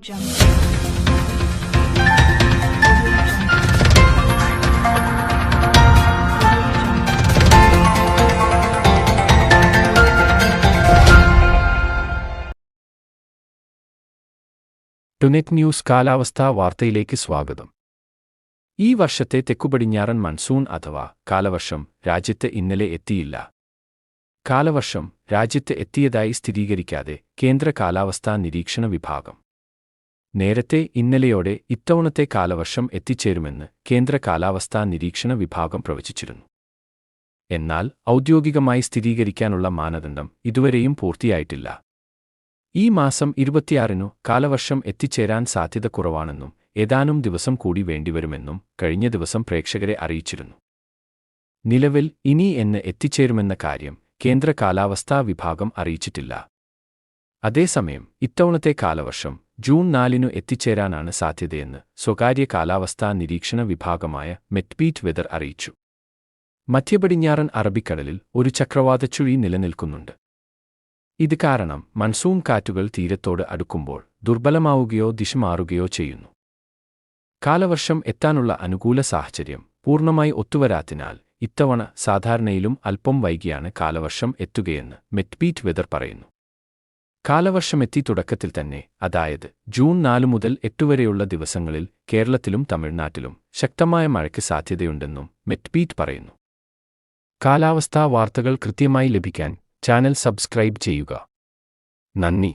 ടുനെറ്റ് news കാലാവസ്ഥാ വാർത്തയിലേക്ക് സ്വാഗതം. ഈ വർഷത്തെ തെക്കുപടിഞ്ഞാറൻ മൺസൂൺ അഥവാ കാലവർഷം രാജ്യത്ത് ഇന്നലെ എത്തിയില്ല. കാലവർഷം രാജ്യത്ത് എത്തിയതായി സ്ഥിരീകരിക്കാതെ കേന്ദ്ര കാലാവസ്ഥാ നിരീക്ഷണ വിഭാഗം. നേരത്തെ ഇന്നലെയോടെ ഇത്തവണത്തെ കാലവർഷം എത്തിച്ചേരുമെന്ന് കേന്ദ്ര കാലാവസ്ഥാ നിരീക്ഷണ വിഭാഗം പ്രവചിച്ചിരുന്നു. എന്നാൽ ഔദ്യോഗികമായി സ്ഥിരീകരിക്കാനുള്ള മാനദണ്ഡം ഇതുവരെയും പൂർത്തിയായിട്ടില്ല. ഈ മാസം 26-നു കാലവർഷം എത്തിച്ചേരാൻ സാധ്യത കുറവാണെന്നും ഏതാനും ദിവസം കൂടി വേണ്ടിവരുമെന്നും കഴിഞ്ഞ ദിവസം പ്രേക്ഷകരെ അറിയിച്ചിരുന്നു. നിലവിൽ ഇനി എന്ന് എത്തിച്ചേരുമെന്ന കാര്യം കേന്ദ്ര കാലാവസ്ഥാ വിഭാഗം അറിയിച്ചിട്ടില്ല. അതേസമയം ഇത്തവണത്തെ കാലവർഷം ജൂൺ 4-നു എത്തിച്ചേരാനാണ് സാധ്യതയെന്ന് സ്വകാര്യ കാലാവസ്ഥാ നിരീക്ഷണ വിഭാഗമായ മെറ്റ്ബീറ്റ് വെതർ അറിയിച്ചു. മധ്യപടിഞ്ഞാറൻ അറബിക്കടലിൽ ഒരു ചക്രവാതച്ചുഴി നിലനിൽക്കുന്നുണ്ട്. ഇത് കാരണം മൺസൂൺ കാറ്റുകൾ തീരത്തോട് അടുക്കുമ്പോൾ ദുർബലമാവുകയോ ദിശ മാറുകയോ ചെയ്യുന്നു. കാലവർഷം എത്താനുള്ള അനുകൂല സാഹചര്യം പൂർണ്ണമായി ഒത്തുവരാത്തിനാൽ ഇത്തവണ സാധാരണയിലും അല്പം വൈകിയാണ് കാലവർഷം എത്തുകയെന്ന് മെറ്റ്ബീറ്റ് വെതർ പറയുന്നു. കാലവർഷമെത്തി തുടക്കത്തിൽ തന്നെ, അതായത് ജൂൺ 4 മുതൽ 8 വരെയുള്ള ദിവസങ്ങളിൽ കേരളത്തിലും തമിഴ്നാട്ടിലും ശക്തമായ മഴയ്ക്ക് സാധ്യതയുണ്ടെന്നും മെറ്റ്ബീറ്റ് പറയുന്നു. കാലാവസ്ഥാ വാർത്തകൾ കൃത്യമായി ലഭിക്കാൻ ചാനൽ സബ്സ്ക്രൈബ് ചെയ്യുക. നന്ദി.